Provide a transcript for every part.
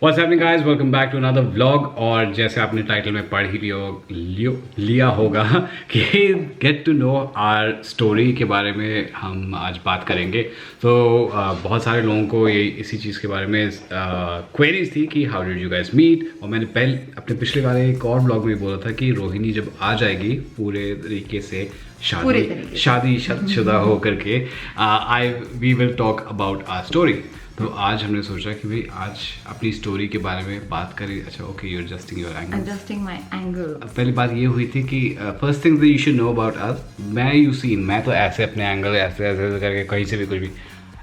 What's happening guys? Welcome back to another vlog। और जैसे आपने टाइटल में पढ़ ही लिया होगा कि get to know our story के बारे में हम आज बात करेंगे। तो बहुत सारे लोगों को ये इसी चीज़ के बारे में क्वेरीज थी कि how did you guys meet. और मैंने अपने पिछले वाले एक और व्लॉग में बोला था कि रोहिणी जब आ जाएगी पूरे तरीके से शादी शुदा हो करके we will talk about our story. तो आज हमने सोचा कि भाई आज अपनी स्टोरी के बारे में बात करें। अच्छा okay, you adjusting your angle. Adjusting my angle. पहली बात ये हुई थी कि first thing you should know about us. मैं तो ऐसे अपने एंगल ऐसे करके कहीं से भी कुछ भी।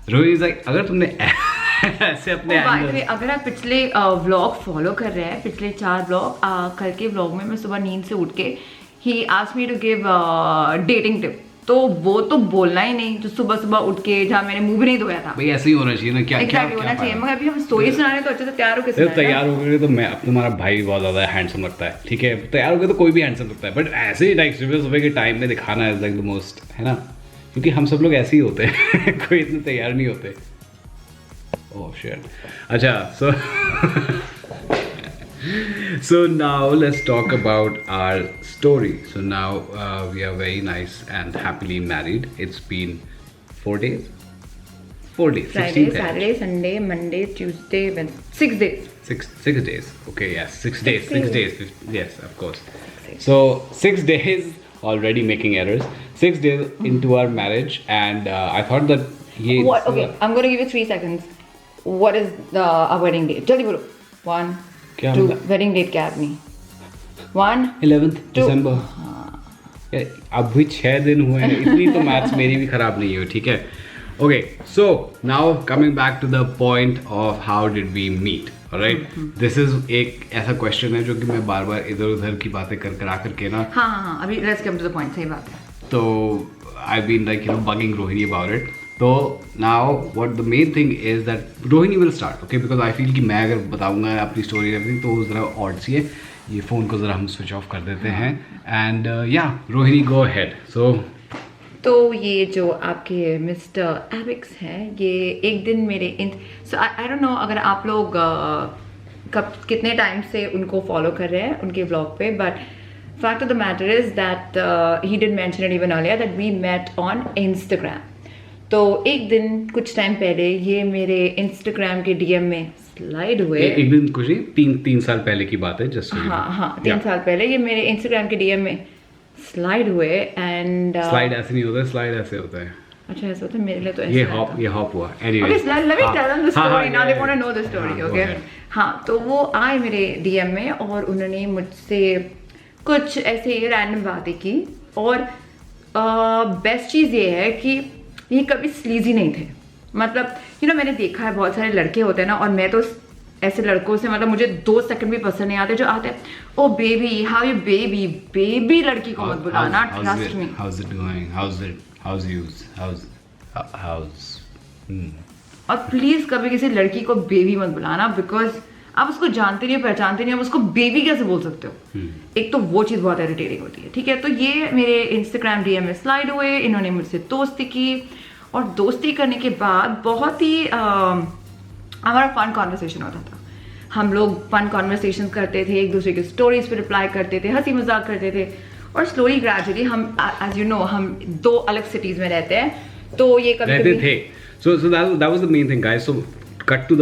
रोहित लाइक अगर तुमने ऐसे अपने एंगल, अगर आप पिछले व्लॉग फॉलो कर रहे हैं, पिछले 4 व्लॉग, कल के व्लॉग में मैं सुबह नींद से उठ के ही asked me to give dating tip, तो वो तो बोलना ही नहीं जो सुबह सुबह उठ के जहाँ मैंने मुंह भी नहीं धोया था। भाई ऐसे ही होना चाहिए ना। क्या exactly होना चाहिए। मगर अभी हम स्टोरी सुना रहे हैं तो अच्छे से तैयार होकर सुना। तैयार हो गए तो मैं अब तुम्हारा भाई बहुत ज्यादा हैंडसम लगता है, ठीक है। तैयार हो गए तो कोई भी हैंडसम लगता है, बट ऐसे ही लाइक सुबह के टाइम में दिखाना इज लाइक द मोस्ट, है ना। क्योंकि हम सब लोग ऐसे ही होते हैं कोई इतने तैयार नहीं होते। Oh shit. अच्छा so now let's talk about our story. So now we are very nice and happily married. It's been 4 days. 4 days. Friday, Saturday, Sunday, Monday, Tuesday, Wednesday. 6 days. 6 days. Okay, yes, 6 days. 6 days. Yes, of course. So 6 days already making errors. 6 days into our marriage, and I thought that What? Okay, I'm going to give you 3 seconds. What is our wedding date? Jaldi bolo. 1, 2. Wedding date क्या अपनी? 1 11th December. अब भी 6 दिन हुए हैं। इतनी तो maths मेरी भी खराब नहीं है, ठीक है। Okay, so now coming back to the point of how did we meet. Alright, this is एक ऐसा क्वेश्चन है जो कि मैं बार बार इधर उधर की बातें करा करके ना। हाँ, अभी let's come to the point. सही बात है। तो I been like bugging Rohini about it. तो now what the main thing is that Rohini will start, okay, because I feel कि मैं अगर बताऊंगा अपनी स्टोरी एवरीथिंग तो ज़रा ऑड सी है। ये फ़ोन को ज़रा हम स्विच ऑफ कर देते हैं एंड या रोहिणी गो अहेड। तो ये जो आपके मिस्टर एबिक्स हैं, ये एक दिन मेरे सो आई डोंट नो अगर आप लोग कब कितने टाइम से उनको फॉलो कर रहे हैं उनके ब्लॉग पे, but fact of the matter is that he did mention it even earlier that we met on Instagram. तो एक दिन कुछ टाइम पहले ये मेरे इंस्टाग्राम के डीएम में स्लाइड हुए। एक दिन कुछ नहीं, 3 साल पहले की बात है। जस्ट हाँ 3 साल पहले ये मेरे इंस्टाग्राम के डीएम में स्लाइड हुए। एंड स्लाइड ऐसे नहीं होता है, स्लाइड ऐसे होता है। अच्छा ऐसा होता है, मेरे लिए तो ये हॉप हुआ। Anyway okay, let me tell them the story now, they want to know the story, okay? हाँ, तो वो आए मेरे डीएम में और उन्होंने मुझसे कुछ ऐसे रैंडम बातें की। और बेस्ट चीज़ ये है कि ये कभी स्लीजी नहीं थे। मतलब मैंने देखा है बहुत सारे लड़के होते हैं ना, और मैं तो ऐसे लड़कों से मतलब मुझे 2 सेकंड भी पसंद नहीं आते जो आते हैं ओ बेबी हाउ यू बेबी लड़की को मत बुलाना, trust me. How's it doing? How's you? और प्लीज कभी किसी लड़की को बेबी मत बुलाना, बिकॉज आप उसको जानते नहीं हो, पहचानते नहीं हो, उसको बेबी कैसे बोल सकते हो। एक तो वो चीज़ बहुत इरिटेटिंग होती है, ठीक है। तो ये मेरे इंस्टाग्राम डीएम में स्लाइड हुए, इन्होंने मुझसे दोस्ती की, और दोस्ती करने के बाद बहुत ही हमारा फन कॉन्वर्सेशन होता था। हम लोग फन कॉन्वर्सेशन करते थे, एक दूसरे की स्टोरीज पे रिप्लाई करते थे, हंसी मजाक करते थे, और स्लोली ग्रेजुअली हम एज यू नो हम 2 अलग सिटीज में रहते हैं, तो ये कभी थे। So that was the main thing, guys. So cut to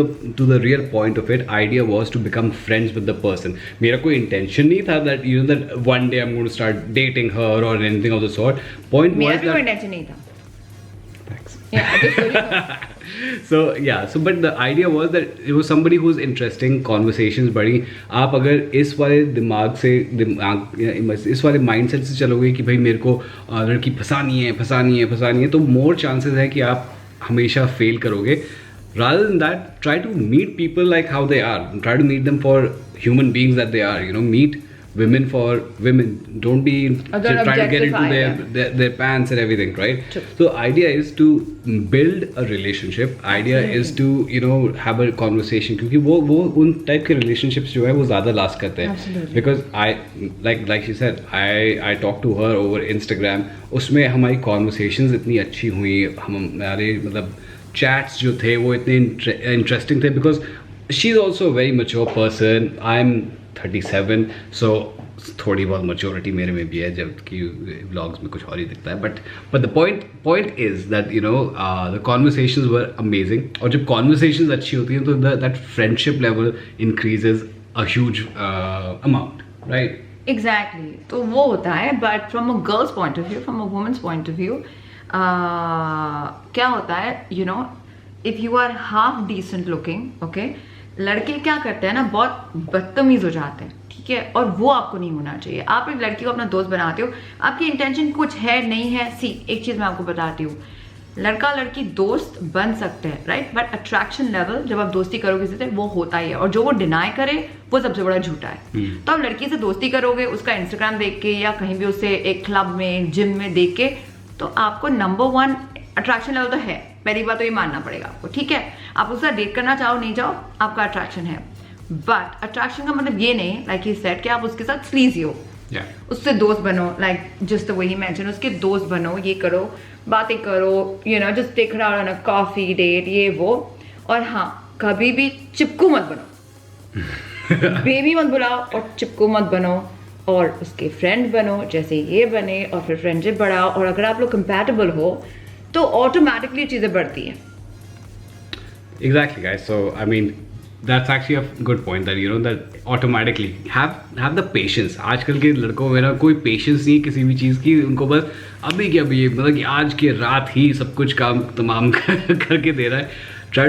the real point of it. Idea was to become friends with the person. मेरा कोई intention नहीं था that that one day I'm going to start dating her or anything of the sort. Point was that मेरा कोई intention नहीं था. Thanks. Yeah, so but the idea was that it was somebody who's interesting, conversations बड़ी। आप अगर इस वाले दिमाग से इस वाले माइंडसेट से चलोगे कि भाई मेरे को लड़की फंसानी है, तो मोर चांसेस है कि आप हमेशा फेल करोगे। Rather than that, try to meet people like how they are. Try to meet them for human beings that they are. Meet women for women. Don't be trying to get into their pants and everything, right? True. So idea is to build a relationship. Idea is to have a conversation. क्योंकि वो उन type के relationships जो है वो ज़्यादा last करते हैं. Because I like she said, I talked to her over Instagram. उसमें हमारी conversations इतनी अच्छी हुई, हमारे मतलब चैट्स जो थे वो इतने इंटरेस्टिंग थे, because she's also a very mature person. I'm 37, so थोड़ी बहुत maturity मेरे में भी है, जबकि vlogs में कुछ और ही दिखता है. But the point is that the conversations were amazing. और जब conversations अच्छी होती हैं तो that friendship level increases a huge amount, right? Exactly. तो वो होता है. But from a girl's point of view, from a woman's point of view, क्या होता है, if you are half decent looking, okay, लड़के क्या करते हैं ना, बहुत बदतमीज हो जाते हैं, ठीक है, और वो आपको नहीं होना चाहिए. आप एक लड़की को अपना दोस्त बनाते हो, आपकी इंटेंशन कुछ है नहीं है. एक चीज मैं आपको बताती हूँ, लड़का लड़की दोस्त बन सकते हैं, राइट, बट अट्रैक्शन लेवल जब आप दोस्ती करोगे किसी से, वो होता ही है, और जो वो डिनाई करे वो सबसे बड़ा झूठा है. तो आप लड़की से दोस्ती करोगे उसका इंस्टाग्राम देख के या कहीं भी उसे एक क्लब में, जिम में देख के, तो आपको नंबर 1 अट्रैक्शन लेवल तो है. पहली बात तो ये मानना पड़ेगा आपको, ठीक है. आप उसका डेट करना चाहो नहीं चाहो, आपका अट्रैक्शन है. बट अट्रैक्शन का मतलब ये नहीं, लाइक ही सेड, कि आप उसके साथ स्लीजी हो. उससे दोस्त बनो, like just the way he mention, उसके दोस्त बनो, ये करो, बातें करो, just take out on a coffee date, ये वो. और हाँ, कभी भी चिपकू मत बनो. बेबी मत बुलाओ और चिपकू मत बनो, और उसके फ्रेंड बनो जैसे ये बने, और फिर फ्रेंडशिप बढ़ाओ. और अगर आप लोग कंपैटिबल हो तो ऑटोमेटिकली चीजें बढ़ती हैं. Exactly, guys. So I mean, that's actually a good point, that that automatically have the patience. आजकल के लड़कों में ना कोई पेशेंस नहीं किसी भी चीज़ की. उनको बस अभी के अभी, मतलब कि आज के रात ही सब कुछ काम तमाम करके दे रहा है. try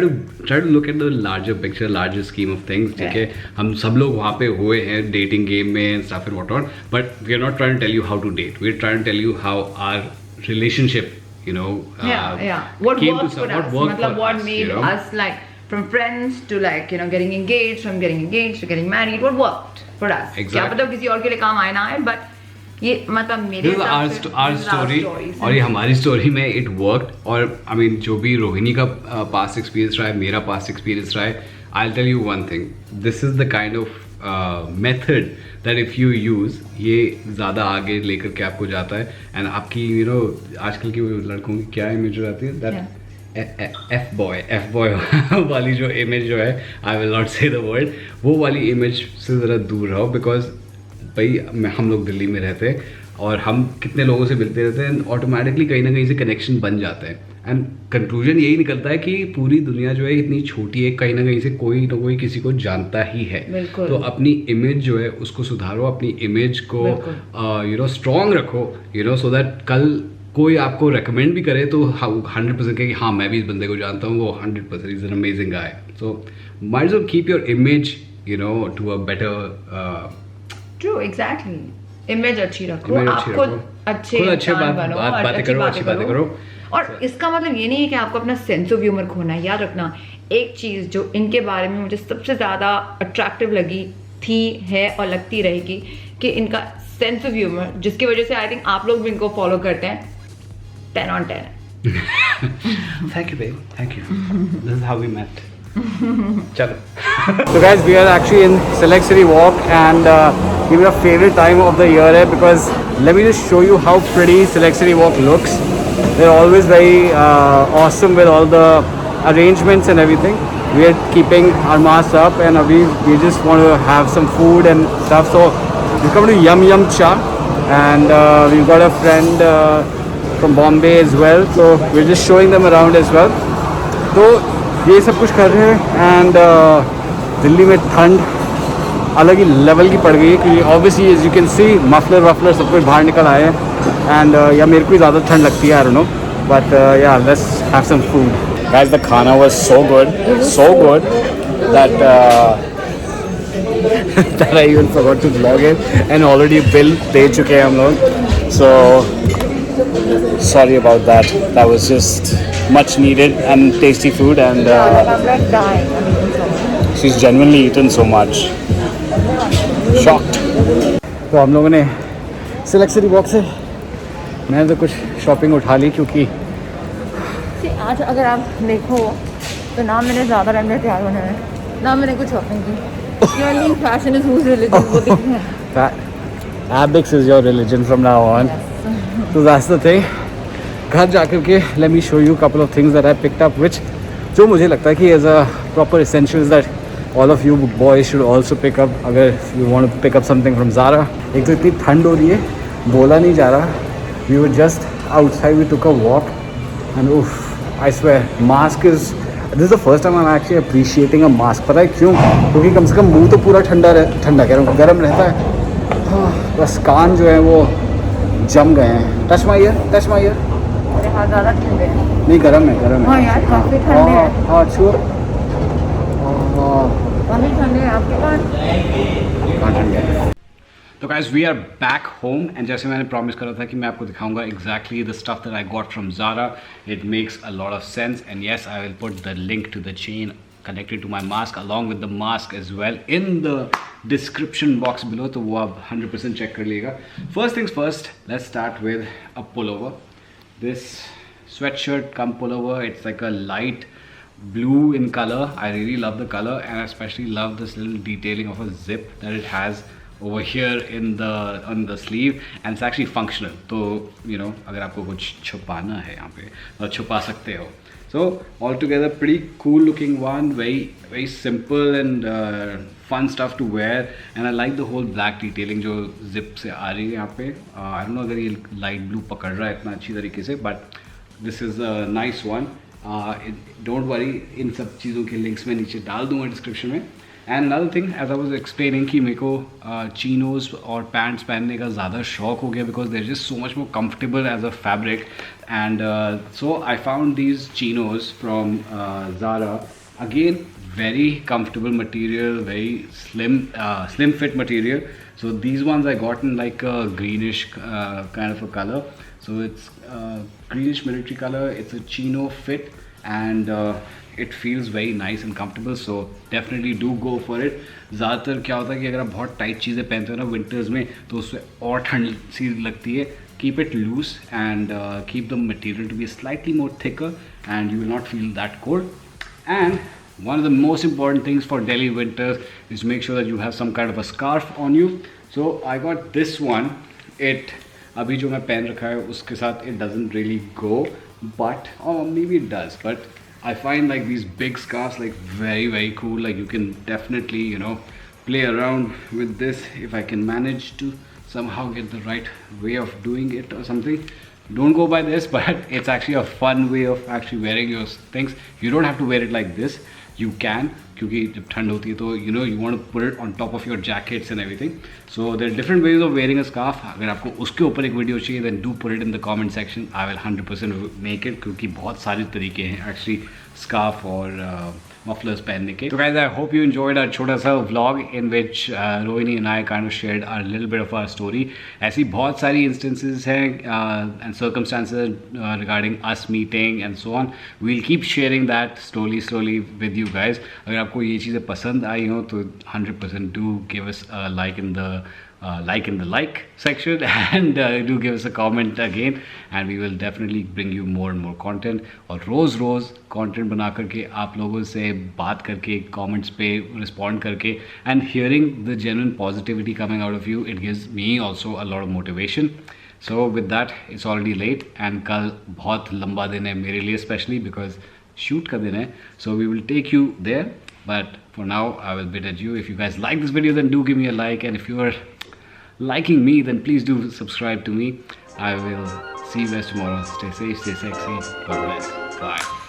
to look at the larger picture, larger scheme of things. ठीक है, हम सब लोग वहाँ पे हुए हैं dating game में and stuff and whatnot, but we are not trying to tell you how to date. We are trying to tell you how our relationship, what worked for us, what made us, like, from friends to, like, getting engaged, from getting engaged to getting married, what worked for us. क्या पता किसी और के लिए काम आए ना आए, but ये मतलब मेरे our story, और ये हमारी स्टोरी में it worked. और I mean, जो भी रोहिणी का past experience रहा है, मेरा past experience रहा है, I'll tell you one thing, this is the kind of method that if you use, ये ज़्यादा आगे लेकर के आपको जाता है. एंड आपकी आजकल की लड़कों की क्या इमेज रहती है, दैट एफ बॉय वाली जो इमेज जो है, आई विल नॉट से द वर्ड, वो वाली इमेज से ज़रा दूर रहो. बिकॉज भाई हम लोग दिल्ली में रहते हैं और हम कितने लोगों से मिलते रहते हैं, ऑटोमेटिकली कहीं ना कहीं से कनेक्शन बन जाता है. एंड कंक्लूजन यही निकलता है कि पूरी दुनिया जो है इतनी छोटी है, कहीं ना कहीं से कोई ना कोई किसी को जानता ही है. तो अपनी इमेज जो है उसको सुधारो, अपनी इमेज को स्ट्रॉन्ग रखो, सो दैट कल कोई आपको रेकमेंड भी करे तो 100% कहे कि हाँ मैं भी इस बंदे को जानता हूँ, वो 100% is an amazing guy. So might as well keep your image to a better. True, exactly. Image अच्छी रखो, आपको अच्छे बातें करो. और इसका मतलब ये नहीं है कि आपको अपना सेंस ऑफ ह्यूमर खोना है. याद रखना, एक चीज जो इनके बारे में मुझे सबसे ज्यादा अट्रैक्टिव लगी थी, है और लगती रहेगी, कि इनका सेंस ऑफ ह्यूमर, जिसकी वजह से आई थिंक आप लोग भी इनको फॉलो करते हैं, 10 on 10. Thank you, babe. Thank you. This is how we met. Chalo. So guys, we are actually in Select City Walk, and we have a favorite time of the year here, because let me just show you how pretty Select City Walk looks. They're always very awesome with all the arrangements and everything. We are keeping our masks up, and we just want to have some food and stuff. So we come to Yum Yum Cha, and we've got a friend from Bombay as well. So we're just showing them around as well. So ये सब कुछ कर रहे हैं. And Delhi में ठंड अलग ही level की पड़ गई है, क्योंकि obviously as you can see muffler सब कुछ बाहर निकल आए हैं. एंड या मेरे को ही ज़्यादा ठंड लगती है, I don't know, but yeah let's have some food. Guys, the खाना was so good that that I even forgot to vlog it, and already bill दे चुके हैं हम लोग. So sorry about that. That was just much needed and tasty food, and I'm like dying. she's genuinely eaten so much. Shocked. तो हम लोगों ने select city walk से मैंने तो कुछ शॉपिंग उठा ली, क्योंकि आज अगर आप देखो तो ना मैंने ज़्यादा रंग तैयार होने में, ना मैंने कुछ शॉपिंग की. Purely fashion is whose religion. Abix is your religion from now on. Yes. So that's the thing. घर जाकर के let me show you a couple of things that I picked up, which जो मुझे लगता है कि as a proper essentials that all of you boys should also pick up, अगर you want to pick up something from Zara. एक तो इतनी ठंड हो रही है, बोला नहीं जा रहा. We were just outside, we took a walk and oof, I swear, mask is, this is the first time I'm actually appreciating a mask. पता है क्यों? क्योंकि कम से कम मुंह तो पूरा ठंडा कह रहा हूँ, गर्म रहता है. हाँ, बस कान जो है वो जम गए हैं. Touch my year, touch my year. मेरे हाथ ज़्यादा ठंडे हैं. नहीं, गर्म है. हाँ यार, काफ़ी ठंडे हैं. हाँ छुओ. काफ़ी ठंडे हैं आपके पास. कहाँ ठंडे हैं? तो guys we are back home and जैसे मैंने प्रॉमिस करा था कि मैं आपको दिखाऊंगा exactly the stuff that I got from Zara. It makes a lot of sense and yes I will put the link to the chain connected to my mask along with the mask as well in the description box below, तो वो आप 100% check कर लीजिएगा. First things first, let's start with a pullover. This sweatshirt come pullover, it's like a light blue in color. I really love the color and I especially love this little detailing of a zip that it has over here on the sleeve and it's actually functional. तो you know अगर आपको कुछ छुपाना है यहाँ पे तो छुपा सकते हो. So altogether pretty cool looking one, very simple and fun stuff to wear and I like the whole black detailing जो zip से आ रही है यहाँ पे. I don't know अगर ये light blue पकड़ रहा है इतना अच्छी तरीके से, but this is a nice one. Don't worry, इन सब चीज़ों के लिंक्स मैं नीचे डाल दूँगा डिस्क्रिप्शन में. And another thing as I was explaining कि मेरे को चीनोज़ और पैंट्स पहनने का ज़्यादा शौक हो गया because there just so much more comfortable as a fabric and so I found these chinos from Zara. Again, very comfortable material, very slim fit material. So these ones I got in like a greenish kind of a color. So it's greenish military color. It's a chino fit and it feels very nice and comfortable. So definitely do go for it. ज़्यादातर क्या होता है कि अगर आप बहुत tight चीज़ें पहनते हो ना विंटर्स में तो उससे और ठंड सी लगती है. Keep it loose and keep the material to be slightly more thicker and you will not feel that cold. And one of the most important things for Delhi winters is to make sure that you have some kind of a scarf on you. So I got this one. It अभी जो मैं पहन रखा है उसके साथ it doesn't really go, but or maybe it does, but I find like these big scarves like very cool. Like you can definitely, you know, play around with this if I can manage to somehow get the right way of doing it or something. Don't go by this, but it's actually a fun way of actually wearing your things. You don't have to wear it like this. You can, क्योंकि जब ठंड होती है तो you know you want to put it on top of your jackets and everything. So there are different ways of wearing a scarf. अगर आपको उसके ऊपर एक वीडियो चाहिए then do put it in the comment section. I will 100% make it क्योंकि बहुत सारे तरीके हैं actually scarf और mufflers पहनने के. So guys, I hope you enjoyed our छोटा सा vlog in which Rohini and I kind of shared a little bit of our story. ऐसी बहुत सारी instances हैं and circumstances regarding us meeting and so on. We'll keep sharing that slowly with you guys. अगर आपको ये चीज़ें पसंद आई हो तो 100% do give us a like in the like section and do give us a comment again and we will definitely bring you more and more content. और रोज़ content बना करके आप लोगों से बात करके comments पे respond करके and hearing the genuine positivity coming out of you, it gives me also a lot of motivation. So with that, it's already late and कल बहुत लंबा दिन है मेरे लिए especially because shoot का दिन है. So we will take you there, but for now I will bid adieu. If you guys like this video then do give me a like, and if you are liking me then please do subscribe to me. I will see you guys tomorrow. Stay safe, stay sexy. God bless. Bye.